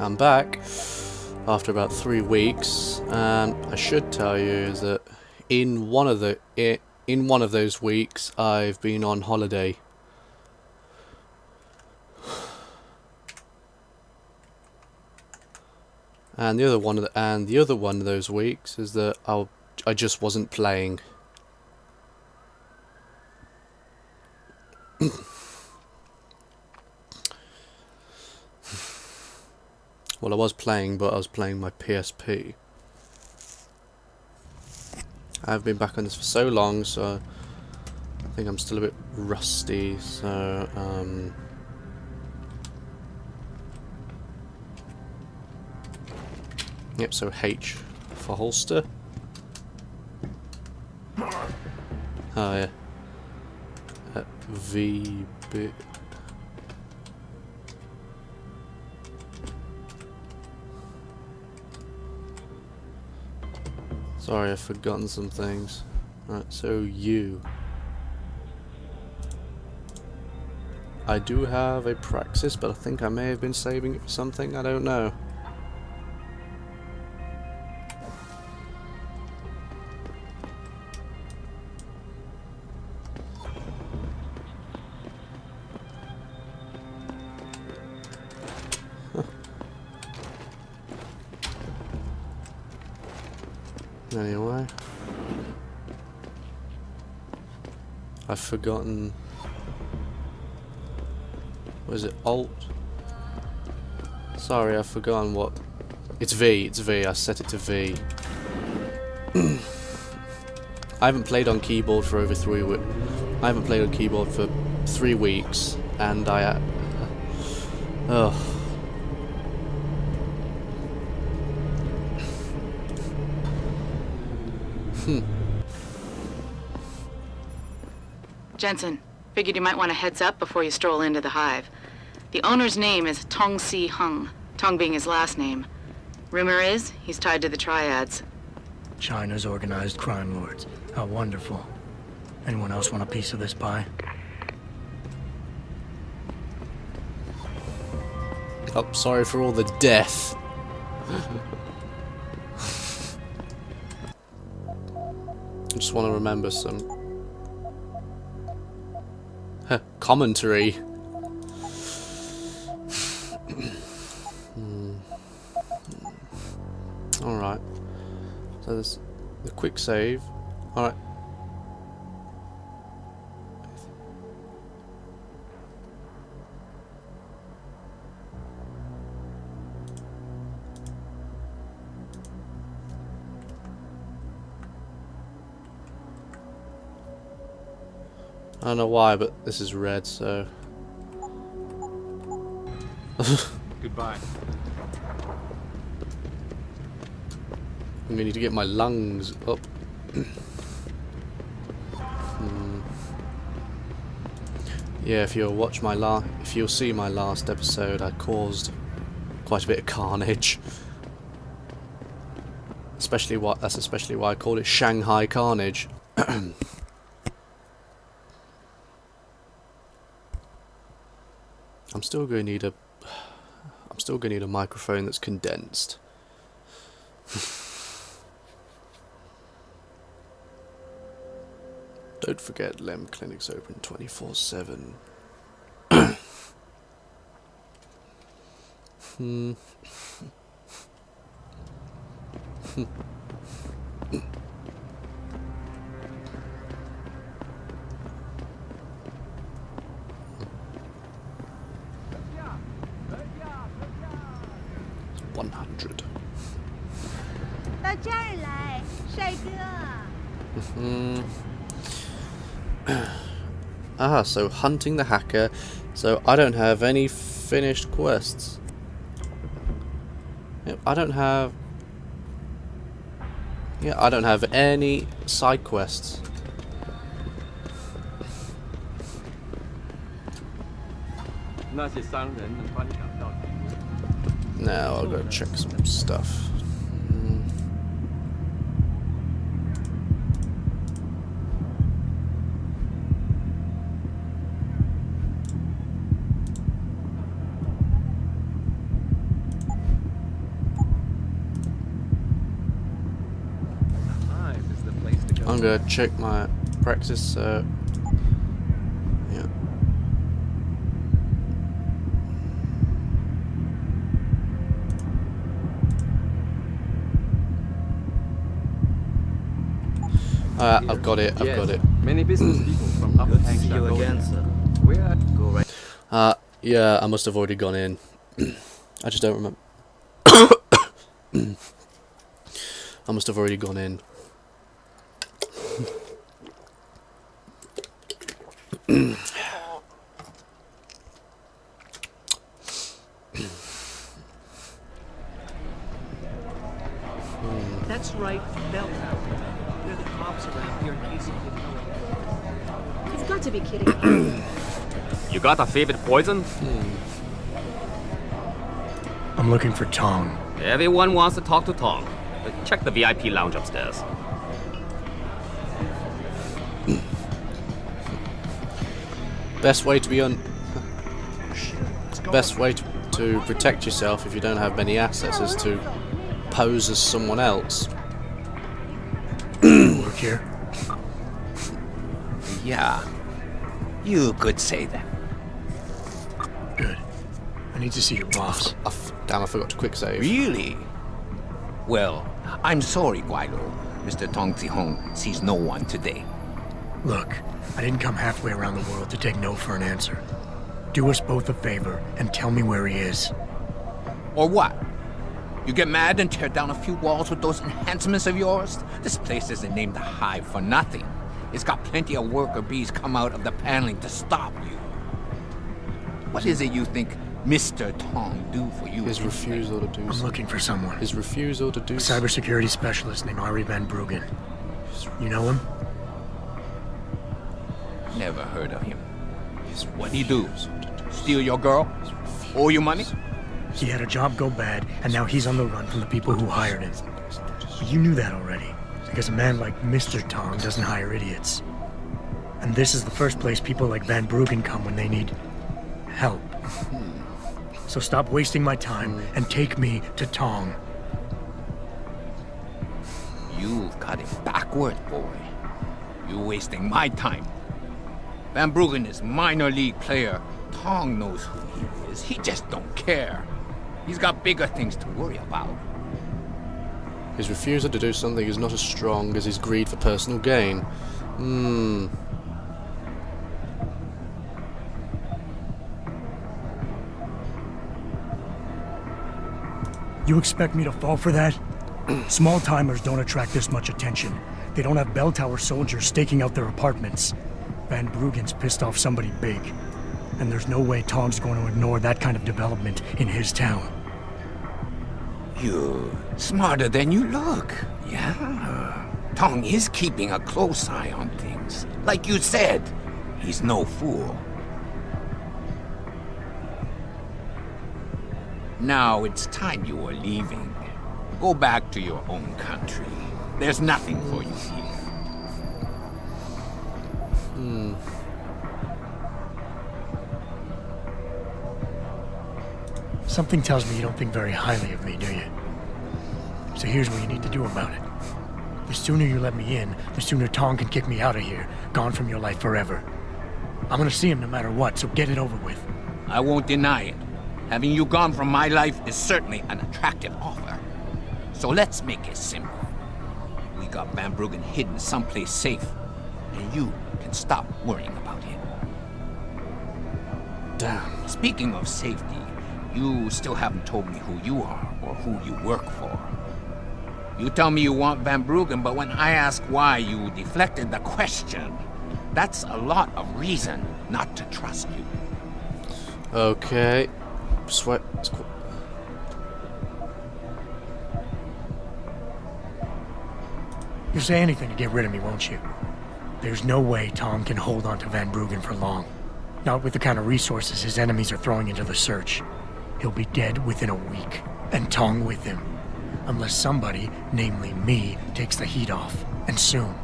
I'm back after about 3 weeks, and I should tell you is that in one of those weeks I've been on holiday. And the other one of those weeks is that I just wasn't playing. Well, I was playing, but I was playing my PSP. I've been back on this for so long, so I think I'm still a bit rusty, so yep, so H for holster. Oh yeah. V bit. Sorry, I've forgotten some things. Right, so U. I do have a praxis, but I think I may have been saving it for something, I don't know. Anyway, I've forgotten. Was it Alt? Sorry, I've forgotten what. It's V. It's V. I set it to V. I haven't played on keyboard for over 3 weeks. I haven't played on keyboard for 3 weeks, and oh. Jensen, figured you might want a heads up before you stroll into the hive. The owner's name is Tong Si Hung, Tong being his last name. Rumor is, he's tied to the triads. China's organized crime lords. How wonderful. Anyone else want a piece of this pie? Oh, sorry for all the death. I just want to remember some commentary. Alright. So there's the quick save. Alright. I don't know why, but this is red, so... Goodbye. I'm gonna need to get my lungs up. Yeah, if you'll see my last episode, I caused quite a bit of carnage. That's especially why I call it Shanghai Carnage. I'm still going to need a microphone that's condensed. Don't forget, Lem Clinic's open 24/7. So hunting the hacker. So I don't have any finished quests. Yep, I don't have any side quests. Now I'll go check some stuff. I'm gonna check my practice. Yeah. I've got it. I've got it. Many business people from upper Good to see you again, sir. Where? Go right. Yeah, I must have already gone in. I just don't remember. I must have already gone in. That's right, Bell Tower. There are the cops around here in case you didn't know it. You've got to be kidding. You got a favorite poison? I'm looking for Tong. Everyone wants to talk to Tom. Check the VIP lounge upstairs. Best way to be Best way to protect yourself if you don't have many assets is to pose as someone else. Work here? Yeah, you could say that. Good. I need to see your boss. Damn, I forgot to quick save. Really? Well, I'm sorry, Guido. Mr. Tong Zihong sees no one today. Look, I didn't come halfway around the world to take no for an answer. Do us both a favor and tell me where he is. Or what? You get mad and tear down a few walls with those enhancements of yours? This place isn't named the Hive for nothing. It's got plenty of worker bees come out of the paneling to stop you. What is it you think Mr. Tong do for you? His refusal to do I'm so. looking for someone. His refusal to do A so. cybersecurity specialist named Ari Van Bruggen. You know him? Never heard of him. What'd he do? Steal your girl? Owe you money? He had a job go bad, and now he's on the run from the people who hired him. But you knew that already, because a man like Mr. Tong doesn't hire idiots. And this is the first place people like Van Bruggen come when they need help. So stop wasting my time and take me to Tong. You've got it backward, boy. You're wasting my time. Van Bruggen is minor league player. Tong knows who he is. He just don't care. He's got bigger things to worry about. His refusal to do something is not as strong as his greed for personal gain. You expect me to fall for that? Small-timers don't attract this much attention. They don't have bell tower soldiers staking out their apartments. Van Bruggen's pissed off somebody big. And there's no way Tong's going to ignore that kind of development in his town. You're smarter than you look. Yeah. Tong is keeping a close eye on things. Like you said, he's no fool. Now it's time you were leaving. Go back to your own country. There's nothing for you here. Something tells me you don't think very highly of me, do you? So here's what you need to do about it. The sooner you let me in, the sooner Tong can kick me out of here, gone from your life forever. I'm gonna see him no matter what, so get it over with. I won't deny it. Having you gone from my life is certainly an attractive offer. So let's make it simple. We got Van Bruggen hidden someplace safe, and you can stop worrying about him. Damn. Speaking of safety, you still haven't told me who you are or who you work for. You tell me you want Van Bruggen, but when I ask why, you deflected the question. That's a lot of reason not to trust you. Okay. You'll say anything to get rid of me, won't you? There's no way Tong can hold on to Van Bruggen for long. Not with the kind of resources his enemies are throwing into the search. He'll be dead within a week, and Tong with him. Unless somebody, namely me, takes the heat off, and soon.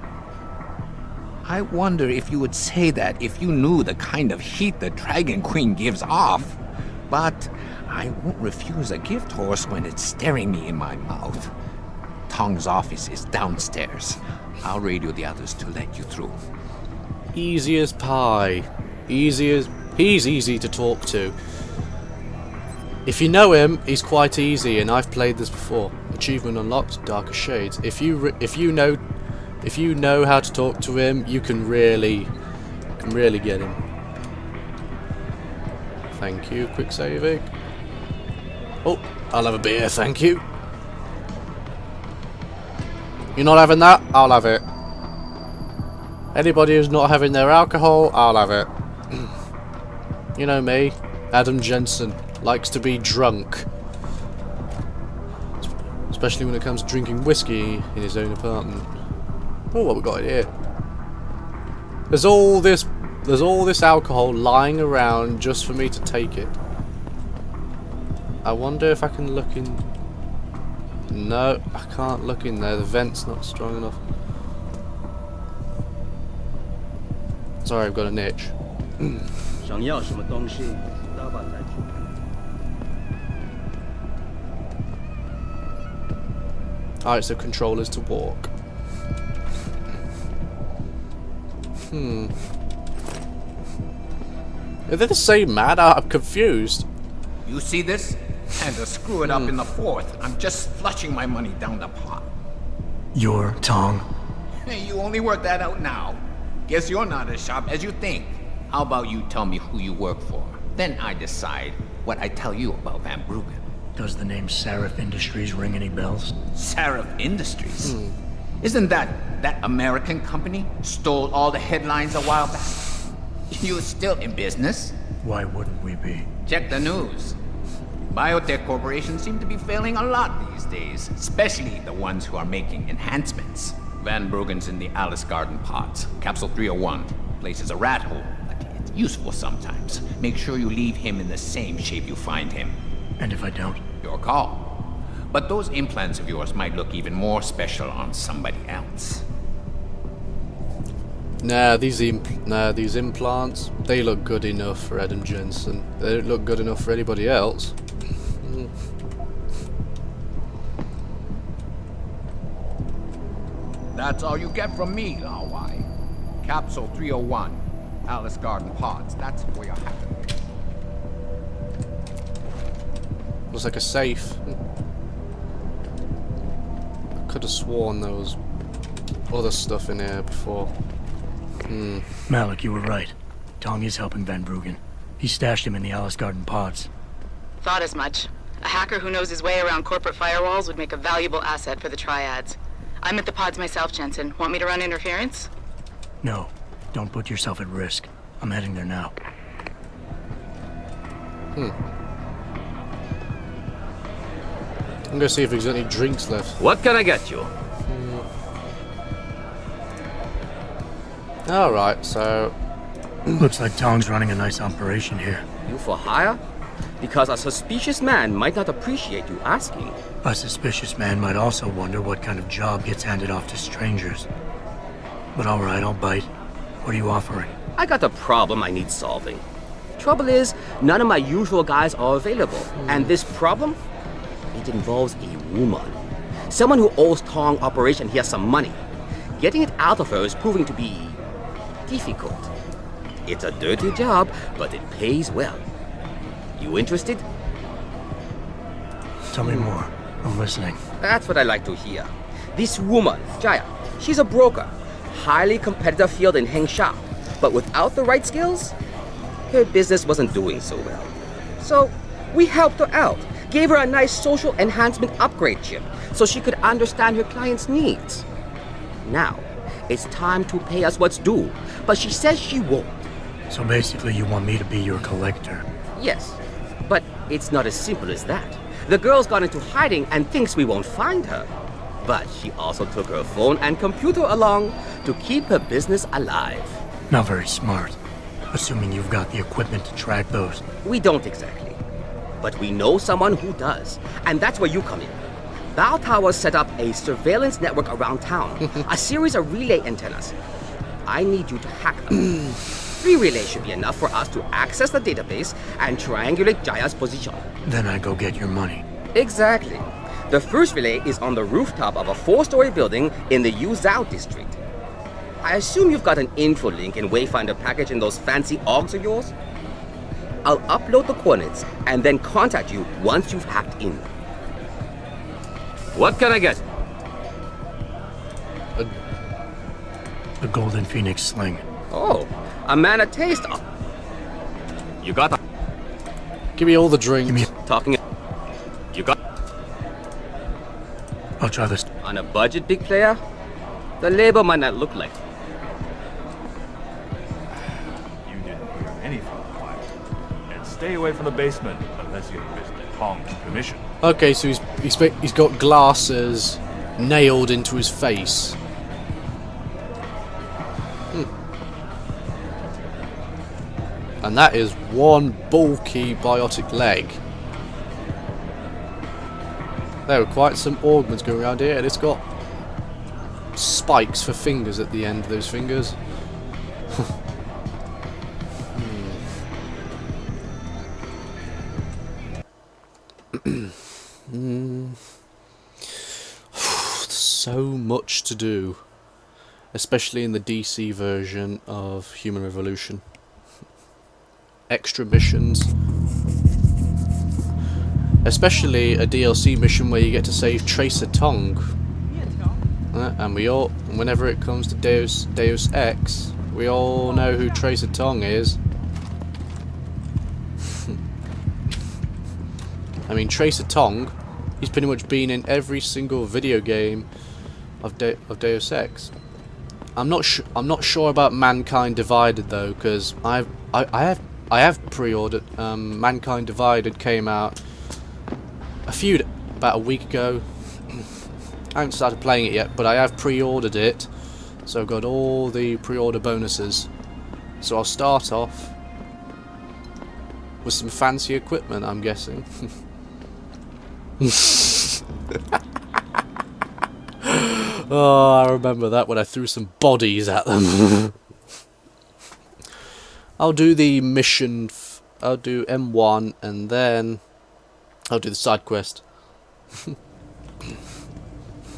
I wonder if you would say that if you knew the kind of heat the Dragon Queen gives off. But I won't refuse a gift horse when it's staring me in my mouth. Tong's office is downstairs. I'll radio the others to let you through. Easy as pie. He's easy to talk to. If you know him, he's quite easy, and I've played this before. Achievement unlocked, Darker Shades. If you know how to talk to him, you can really get him. Thank you, quick saving. Oh, I'll have a beer, thank you. You're not having that? I'll have it. Anybody who's not having their alcohol, I'll have it. You know me, Adam Jensen, likes to be drunk. Especially when it comes to drinking whiskey in his own apartment. Oh, what we got here? There's all this alcohol lying around just for me to take it. I wonder if I can look in. No, I can't look in there. The vent's not strong enough. Sorry, I've got an itch. 想要什么东西，老板再去。 Alright, so controllers to walk. Are they the same man? I'm confused. You see this? And to screw it up in the fourth, I'm just flushing my money down the pot. You're Tong. Hey, you only work that out now. Guess you're not as sharp as you think. How about you tell me who you work for? Then I decide what I tell you about Van Bruggen. Does the name Seraph Industries ring any bells? Seraph Industries? Isn't that American company? Stole all the headlines a while back? You're still in business? Why wouldn't we be? Check the news. Biotech corporations seem to be failing a lot these days, especially the ones who are making enhancements. Van Bruggen's in the Alice Garden pods. Capsule 301. Place is a rat hole, but it's useful sometimes. Make sure you leave him in the same shape you find him. And if I don't? Your call. But those implants of yours might look even more special on somebody else. Nah, these implants, they look good enough for Adam Jensen. They don't look good enough for anybody else. That's all you get from me, Lao Wai. Capsule 301, Alice Garden pods. That's where you're having it. Looks like a safe. I could have sworn there was other stuff in here before. Malik, you were right. Tong is helping Van Bruggen. He stashed him in the Alice Garden pods. Thought as much. A hacker who knows his way around corporate firewalls would make a valuable asset for the Triads. I'm at the pods myself, Jensen. Want me to run interference? No, don't put yourself at risk. I'm heading there now. I'm gonna see if there's any drinks left. What can I get you? Alright, so... Looks like Tong's running a nice operation here. You for hire? Because a suspicious man might not appreciate you asking. A suspicious man might also wonder what kind of job gets handed off to strangers. But alright, I'll bite. What are you offering? I got a problem I need solving. Trouble is, none of my usual guys are available. And this problem? It involves a woman. Someone who owes Tong Operation here some money. Getting it out of her is proving to be difficult. It's a dirty job, but it pays well. You interested? Tell me more. I'm listening. That's what I like to hear. This woman, Jaya, she's a broker. Highly competitive field in Hengsha. But without the right skills, her business wasn't doing so well. So we helped her out. Gave her a nice social enhancement upgrade chip so she could understand her clients' needs. Now, it's time to pay us what's due, but she says she won't. So basically you want me to be your collector. Yes, but it's not as simple as that. The girl's gone into hiding and thinks we won't find her. But she also took her phone and computer along to keep her business alive. Not very smart. Assuming you've got the equipment to track those. We don't exactly. But we know someone who does, and that's where you come in. Bow Tower set up a surveillance network around town, a series of relay antennas. I need you to hack them. 3 relays should be enough for us to access the database and triangulate Jaya's position. Then I go get your money. Exactly. The first relay is on the rooftop of a 4-story building in the Yuzhou district. I assume you've got an info link and Wayfinder package in those fancy OGs of yours? I'll upload the coordinates and then contact you once you've hacked in. What can I get? A golden phoenix sling. Oh, a man of taste. You got the Give me all the drink. talking. You got I'll try this. on a budget, big player? The label might not look like. You didn't hear anything quiet. And stay away from the basement unless you have Mr. Tong's permission. Okay, so he's got glasses nailed into his face. And that is one bulky biotic leg. There are quite some augments going around here, and it's got spikes for fingers at the end of those fingers. So much to do, especially in the DC version of Human Revolution. Extra missions, especially a DLC mission where you get to save Tracer Tong. And whenever it comes to Deus Ex, we all know who Tracer Tong is. I mean, Tracer Tong, he's pretty much been in every single video game of Deus Ex. I'm not sure about Mankind Divided though, because I have pre-ordered. Mankind Divided came out about a week ago. I haven't started playing it yet, but I have pre-ordered it, so I've got all the pre-order bonuses. So I'll start off with some fancy equipment, I'm guessing. Oh, I remember that when I threw some bodies at them. I'll do the mission. I'll do M1 and then I'll do the side quest.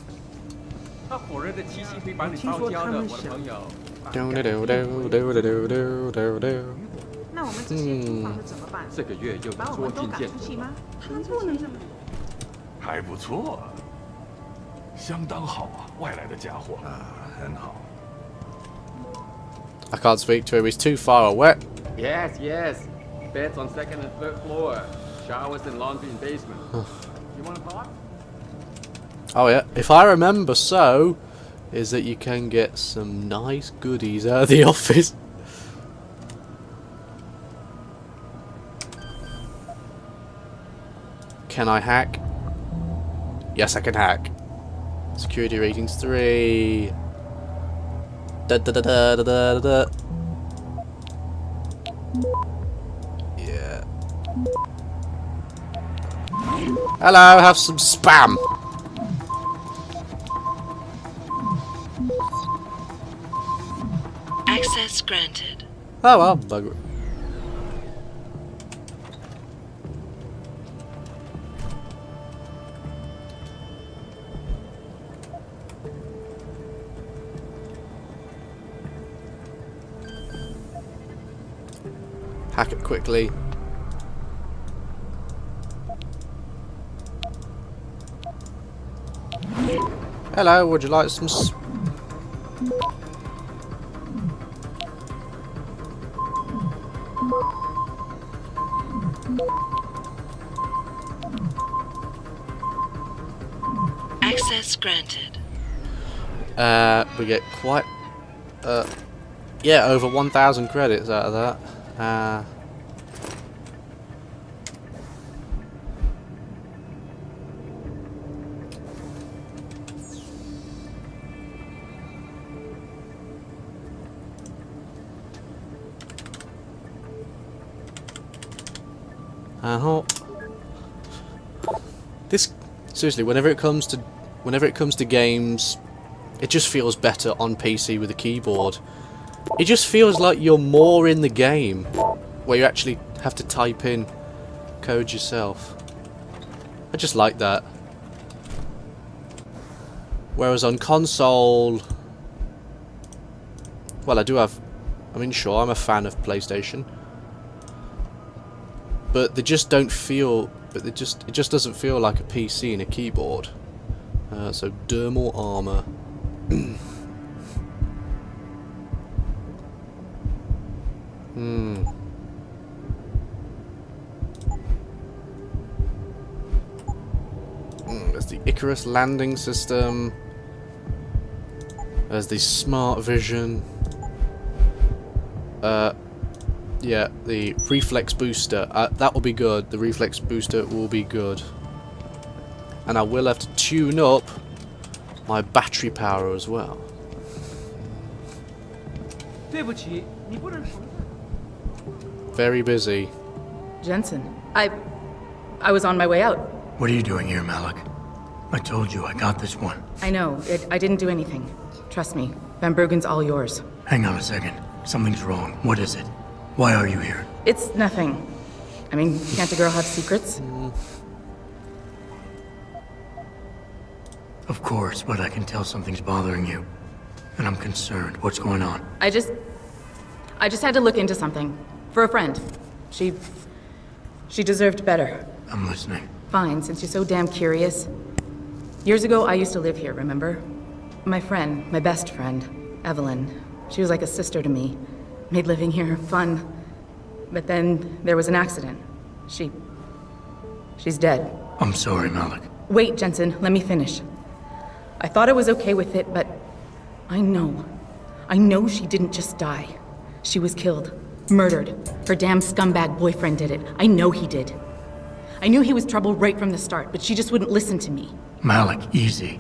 I can't speak to him, he's too far away. Yes. Beds on 2nd and 3rd floor. Showers and laundry in basement. You want to talk? Oh yeah, if I remember so, is that you can get some nice goodies out of the office. Can I hack? Yes, I can hack. Security ratings 3. Yeah. Hello, have some spam. Access granted. Oh well, bugger. Hack it quickly. Hello, would you like some Access granted. we get quite yeah, over 1,000 credits out of that. This seriously, whenever it comes to games, it just feels better on PC with a keyboard. It just feels like you're more in the game, where you actually have to type in code yourself. I just like that. Whereas on console, well, I do have. I mean, sure, I'm a fan of PlayStation, but they just don't feel. But it just doesn't feel like a PC and a keyboard. So dermal armor. There's the Icarus landing system. There's the smart vision. Yeah, the reflex booster. That will be good. The reflex booster will be good. And I will have to tune up my battery power as well. Very busy. Jensen, I was on my way out. What are you doing here, Malik? I told you I got this one. I know. I didn't do anything. Trust me. Van Bruggen's all yours. Hang on a second. Something's wrong. What is it? Why are you here? It's nothing. I mean, can't a girl have secrets? Of course, but I can tell something's bothering you. And I'm concerned. What's going on? I just had to look into something. For a friend. She deserved better. I'm listening. Fine, since you're so damn curious. Years ago, I used to live here, remember? My friend, my best friend, Evelyn. She was like a sister to me. Made living here fun. But then there was an accident. She's dead. I'm sorry, Malik. Wait, Jensen, let me finish. I thought I was okay with it, but I know she didn't just die. She was killed. Murdered. Her damn scumbag boyfriend did it. I know he did. I knew he was trouble right from the start, but she just wouldn't listen to me. Malik, easy.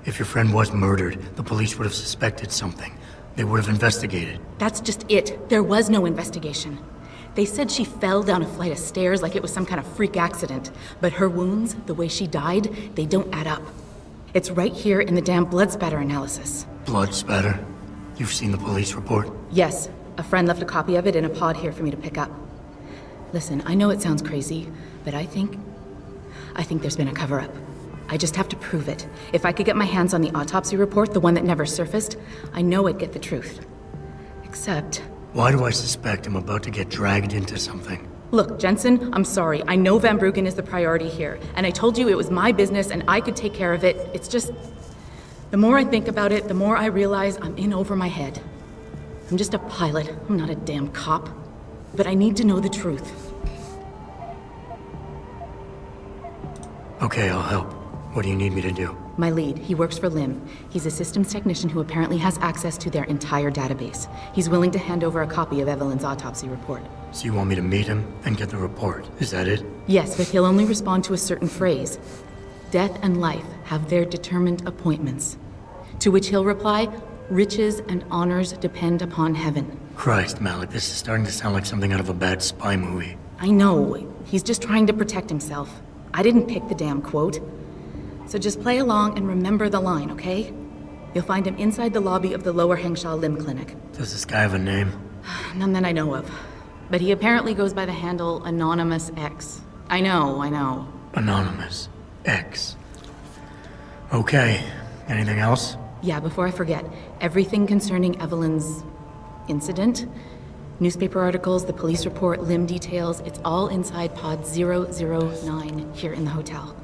If your friend was murdered, the police would have suspected something. They would have investigated. That's just it. There was no investigation. They said she fell down a flight of stairs like it was some kind of freak accident. But her wounds, the way she died, they don't add up. It's right here in the damn blood spatter analysis. Blood spatter? You've seen the police report? Yes. A friend left a copy of it in a pod here for me to pick up. Listen, I know it sounds crazy, but I think there's been a cover-up. I just have to prove it. If I could get my hands on the autopsy report, the one that never surfaced, I know I'd get the truth. Except... Why do I suspect I'm about to get dragged into something? Look, Jensen, I'm sorry. I know Van Bruggen is the priority here, and I told you it was my business and I could take care of it. It's just... The more I think about it, the more I realize I'm in over my head. I'm just a pilot. I'm not a damn cop. But I need to know the truth. Okay, I'll help. What do you need me to do? My lead, he works for LIM. He's a systems technician who apparently has access to their entire database. He's willing to hand over a copy of Evelyn's autopsy report. So you want me to meet him and get the report? Is that it? Yes, but he'll only respond to a certain phrase. Death and life have their determined appointments. To which he'll reply, riches and honors depend upon heaven. Christ, Malik, this is starting to sound like something out of a bad spy movie. I know. He's just trying to protect himself. I didn't pick the damn quote. So just play along and remember the line, okay? You'll find him inside the lobby of the Lower Hengsha Limb Clinic. Does this guy have a name? None that I know of. But he apparently goes by the handle Anonymous X. I know. Anonymous X. Okay. Anything else? Yeah, before I forget, everything concerning Evelyn's incident, newspaper articles, the police report, limb details, it's all inside pod 009 here in the hotel.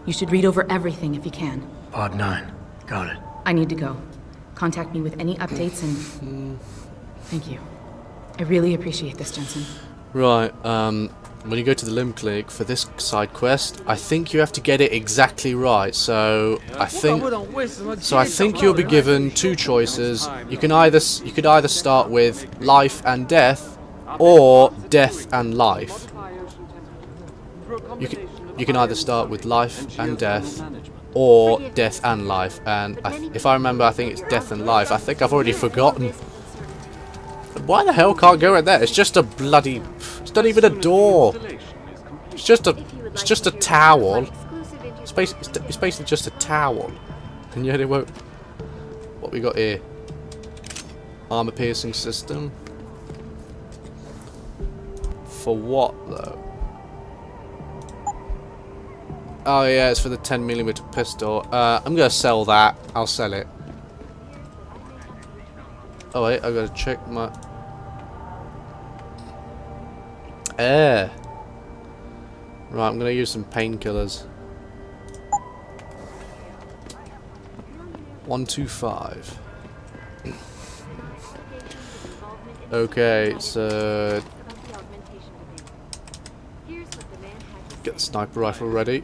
You should read over everything if you can. Pod 9. Got it. I need to go. Contact me with any updates and... Thank you. I really appreciate this, Jensen. Right, when you go to the limb clinic for this side quest, I think you have to get it exactly right. So I think you'll be given two choices. You could either start with life and death, or death and life. You can either start with life and death, or death and life. And if I remember, I think it's death and life. I think I've already forgotten. Why the hell can't go in there? It's just a bloody... It's not even a door. It's just a towel. It's basically just a towel. And yet it won't... What we got here? Armor piercing system. For what, though? Oh yeah, it's for the 10mm pistol. I'm gonna sell that. I'll sell it. Oh wait, I gotta check my... Right, I'm gonna use some painkillers. 125. Okay, so get the sniper rifle ready.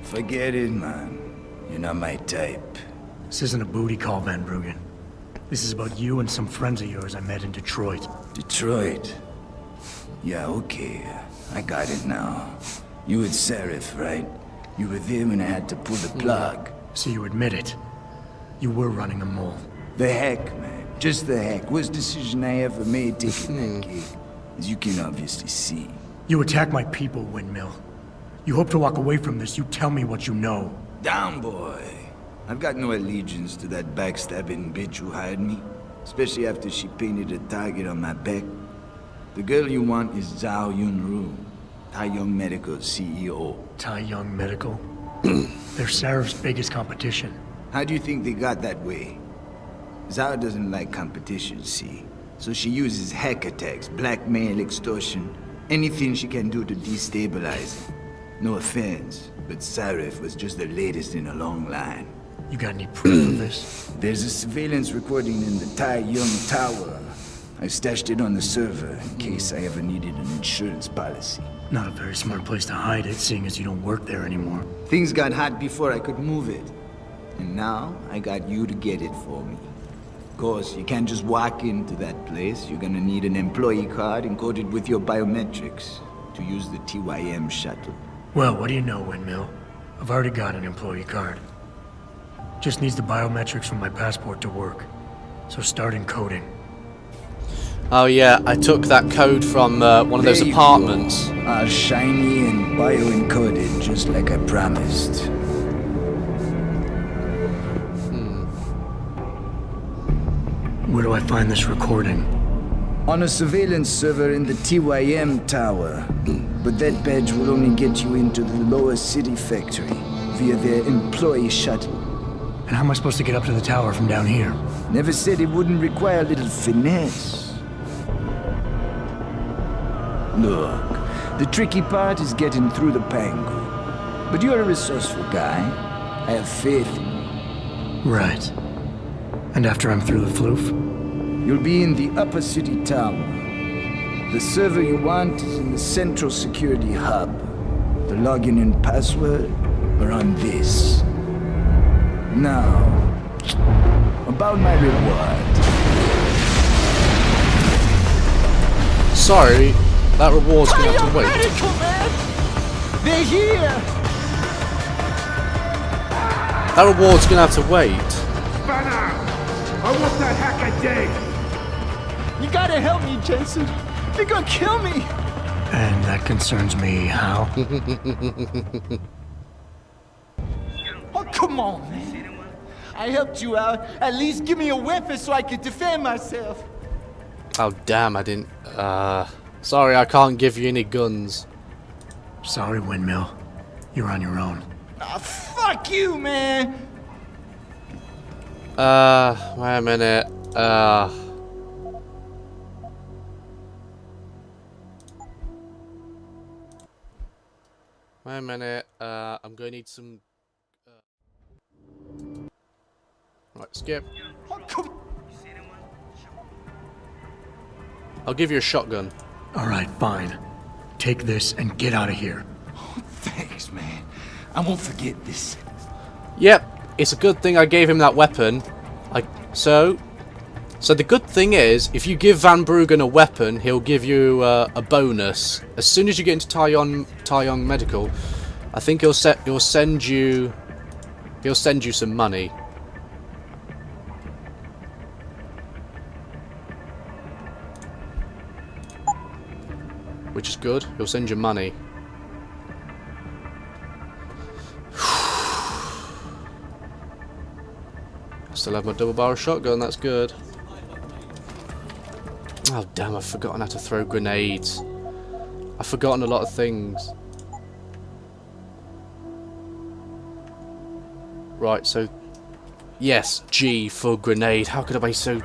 Forget it, man. You're not my type. This isn't a booty call, Van Bruggen. This is about you and some friends of yours I met in Detroit. Detroit? Yeah, okay. I got it now. You with Seraph, right? You were there when I had to pull the plug. So you admit it. You were running a mole. The heck, man. Just the heck. Worst decision I ever made taking that gig. As you can obviously see. You attack my people, Windmill. You hope to walk away from this, you tell me what you know. Down, boy. I've got no allegiance to that backstabbing bitch who hired me. Especially after she painted a target on my back. The girl you want is Zhao Yunru, Tai Young Medical's CEO. Tai Young Medical? They're Seraph's biggest competition. How do you think they got that way? Zhao doesn't like competition, see? So she uses hack attacks, blackmail, extortion, anything she can do to destabilize him. No offense, but Seraph was just the latest in a long line. You got any proof of this? There's a surveillance recording in the Tai Young Tower. I've stashed it on the server in case I ever needed an insurance policy. Not a very smart place to hide it, seeing as you don't work there anymore. Things got hot before I could move it. And now, I got you to get it for me. Of course, you can't just walk into that place. You're gonna need an employee card encoded with your biometrics to use the TYM shuttle. Well, what do you know, Windmill? I've already got an employee card. Just needs the biometrics from my passport to work. So start encoding. Oh yeah, I took that code from one of those There you apartments. go. All shiny and bio-encoded, just like I promised. Where do I find this recording? On a surveillance server in the TYM tower. But that badge will only get you into the lower city factory via their employee shuttle. And how am I supposed to get up to the tower from down here? Never said it wouldn't require a little finesse. Look, the tricky part is getting through the pango. But you're a resourceful guy. I have faith in you. Right. And after I'm through the floof? You'll be in the upper city tower. The server you want is in the central security hub. The login and password are on this. Now, about my reward. Sorry, that reward's gonna have to wait. Medical, man! They're here! That reward's gonna have to wait. Banner! I want that hacker dead! You gotta help me, Jason. They're gonna kill me! And that concerns me how? Oh, come on, man. I helped you out. At least give me a weapon so I can defend myself. Oh damn, I didn't... Sorry, I can't give you any guns. Sorry, Windmill. You're on your own. Ah, fuck you, man! Wait a minute. Wait a minute. I'm gonna need some... Right, skip. Oh, come... I'll give you a shotgun. Alright, fine. Take this and get out of here. Oh, thanks, man. I won't forget this. Yep, it's a good thing I gave him that weapon. So the good thing is, if you give Van Bruggen a weapon, he'll give you a bonus. As soon as you get into Tai Young Medical, I think he'll send you some money. Which is good. He'll send you money. Still have my double barrel shotgun, that's good. Oh damn, I've forgotten how to throw grenades. I've forgotten a lot of things. Right, so... Yes, G for grenade. How could I be so...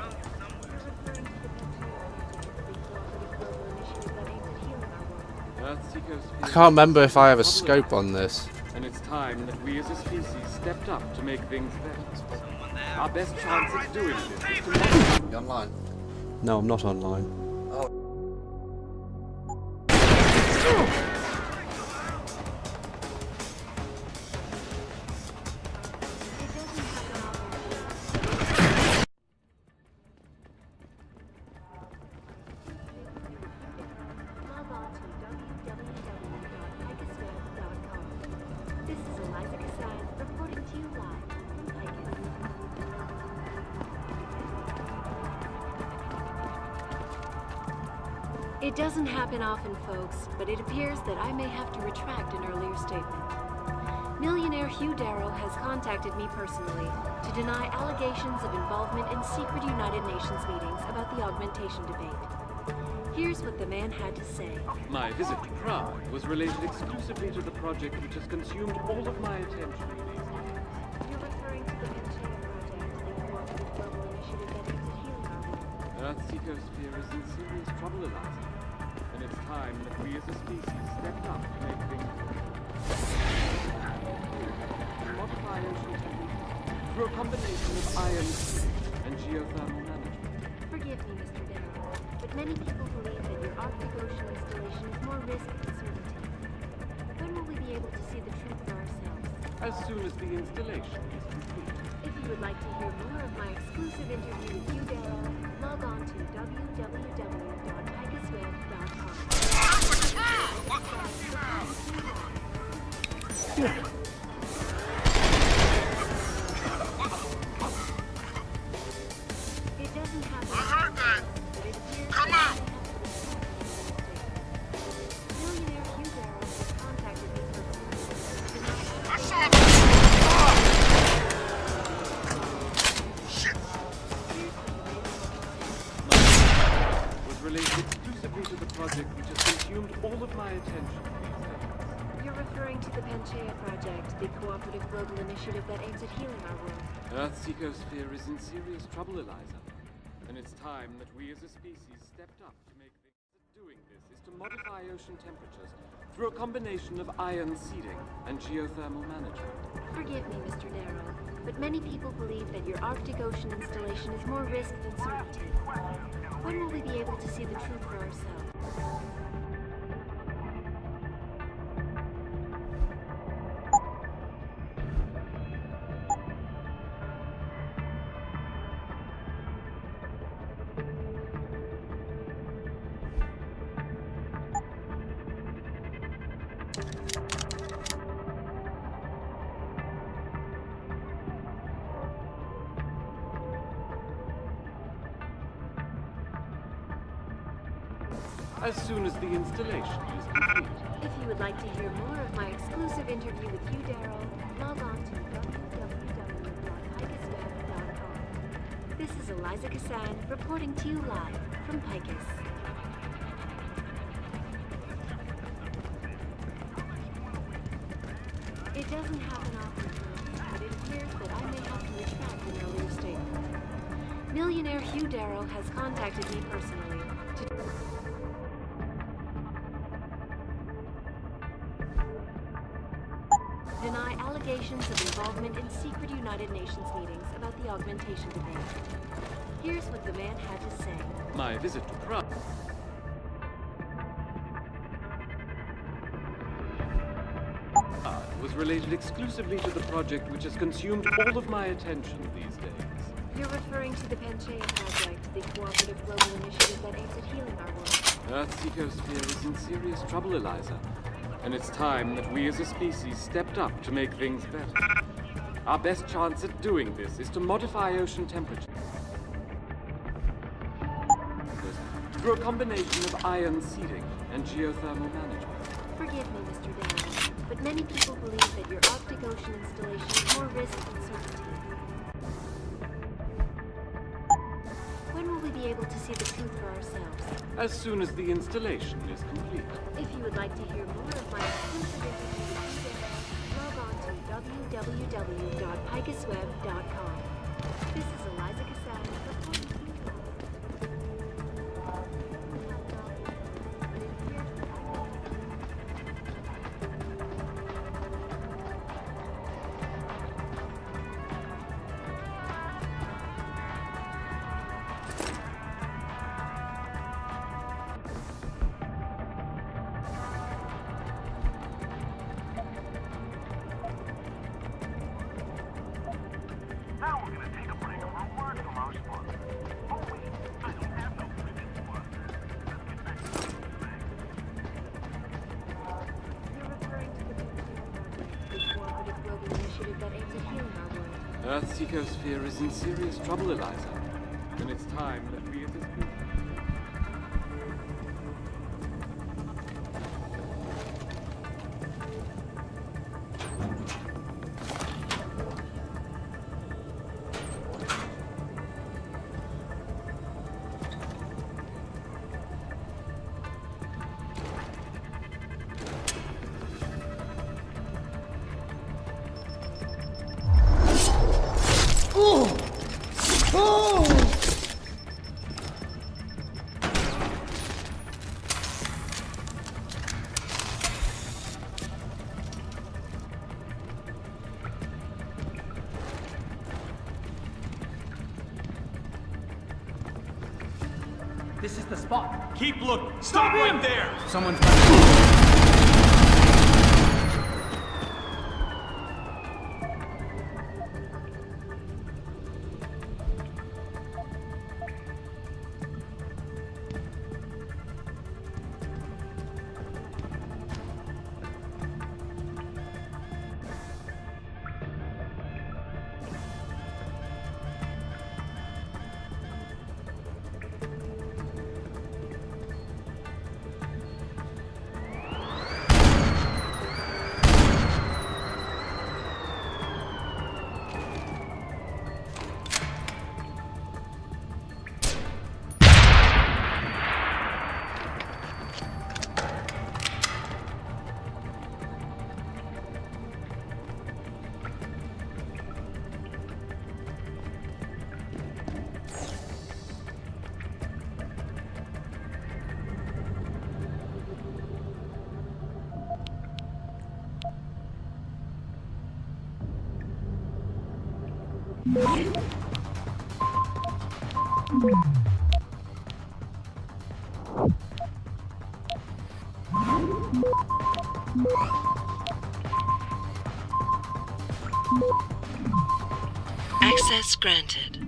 I can't remember if I have a scope on this. And it's time that we as a species stepped up to make things better. Our best chance at doing this is to... You online? No, I'm not online. It doesn't happen often, folks, but it appears that I may have to retract an earlier statement. Millionaire Hugh Darrow has contacted me personally to deny allegations of involvement in secret United Nations meetings about the augmentation debate. Here's what the man had to say. My visit to Prague was related exclusively to the project which has consumed all of my attention. You're referring to the Penchea project, the cooperative global initiative that aims at healing our world. Earth's ecosphere is in serious trouble, Eliza. And it's time that we as a species stepped up to make things modify ocean temperatures through a combination of iron and geothermal management. Forgive me, Mr. Darrow, but many people believe that your Arctic Ocean installation is more risk than certainty. When will we be able to see the truth for ourselves? As soon as the installation is complete. If you would like to hear more of my exclusive interview with Hugh Darrow, log on to www.icusweb.com. It doesn't happen. I heard that. But it appears come out. Millionaire Hugh Darrow has contacted me personally. I saw was related exclusively to the project which has consumed all of my attention. You're referring to the Penchea project, the cooperative global initiative that aims at healing our world. Earth's ecosphere is in serious trouble, Eliza. And it's time that we as a species stepped up to make things... Doing this is to modify ocean temperatures through a combination of iron seeding and geothermal management. Forgive me, Mr. Darrow, but many people believe that your Arctic Ocean installation is more risk than certainty. When will we be able to see the truth for ourselves? As soon as the installation is complete. If you would like to hear more of my exclusive interview with Hugh Darrow, log on to www.icusweb.com. This is Eliza Cassan reporting to you live from Picus. It doesn't happen often, but it appears that I may have to retract an earlier statement. Millionaire Hugh Darrow has contacted me personally to... deny allegations of involvement in secret United Nations meetings about the augmentation debate. Here's what the man had to say. My visit to Prague was related exclusively to the project which has consumed all of my attention these days. You're referring to the Penchea project, the cooperative global initiative that aims at healing our world. Earth's ecosphere is in serious trouble, Eliza. And it's time that we as a species stepped up to make things better. Our best chance at doing this is to modify ocean temperatures through a combination of iron seeding and geothermal management. Forgive me, Mr. Darrow, but many people believe that your Arctic Ocean installation is more risk than certainty. When will we be able to see the truth for ourselves? as soon as the installation is complete. If you would like to hear more of my exclusive interview with log on to www.picusweb.com. This is Eliza Cassatt reporting to you. Now we're gonna take a break from our work from our sponsor. Oh wait, I don't have no business sponsor. Let's get back to the facts. You're referring to the cooperative global initiative that aims at healing our world. Earth's ecosphere is in serious trouble, Eliza. And it's time that we as a species... This is the spot. Keep looking. Stop right there! Someone's Access granted.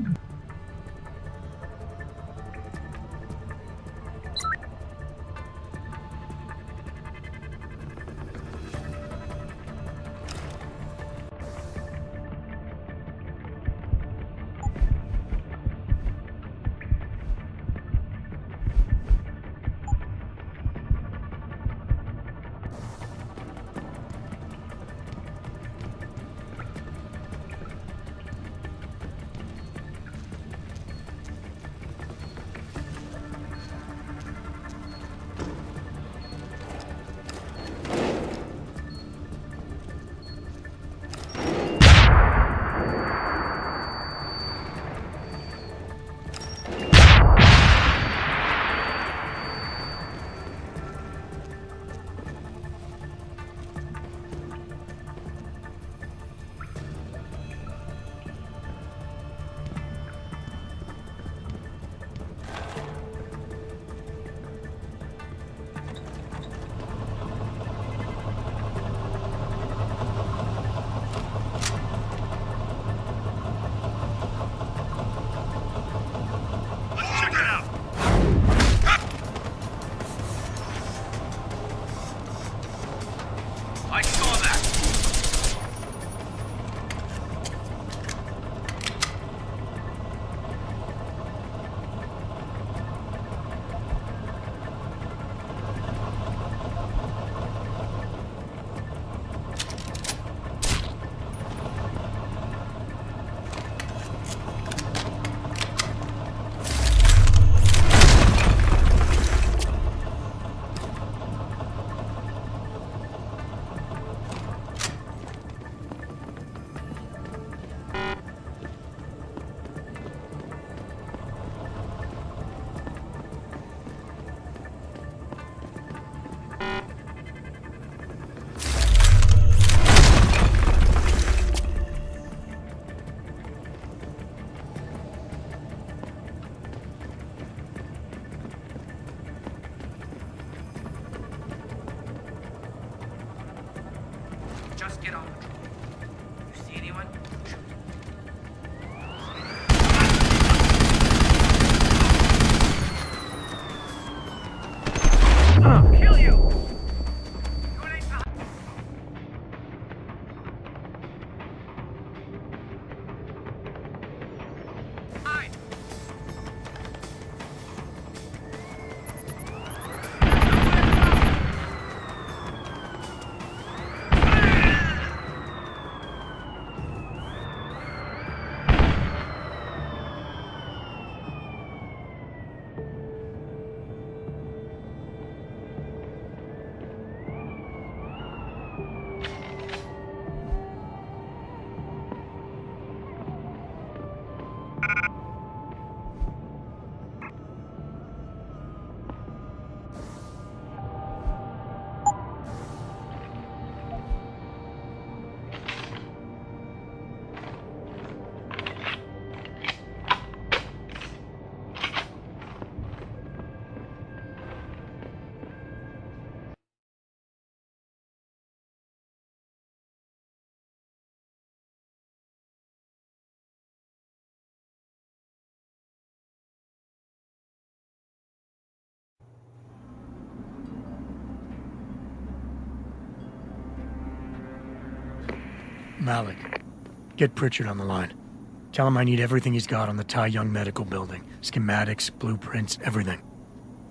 Malik, get Pritchard on the line. Tell him I need everything he's got on the Tai Young Medical Building. Schematics, blueprints, everything.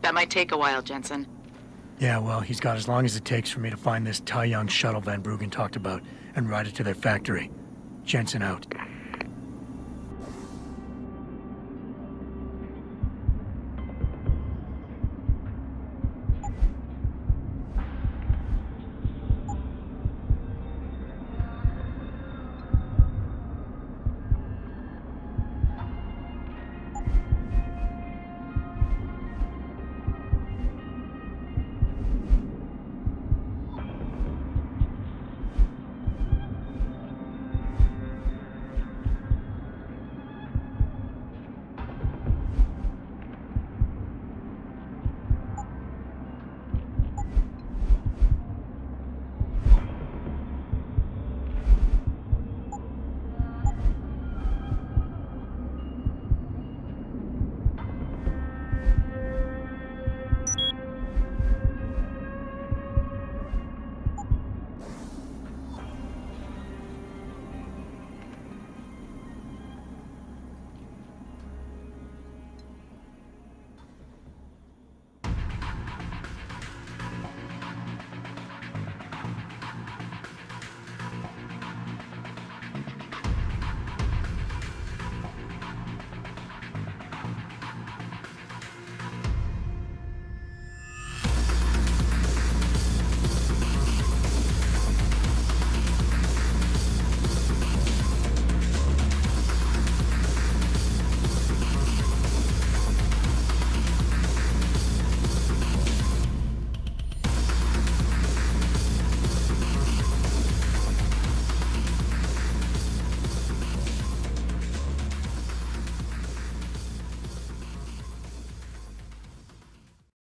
That might take a while, Jensen. Yeah, well, he's got as long as it takes for me to find this Tai Young shuttle Van Bruggen talked about and ride it to their factory. Jensen out.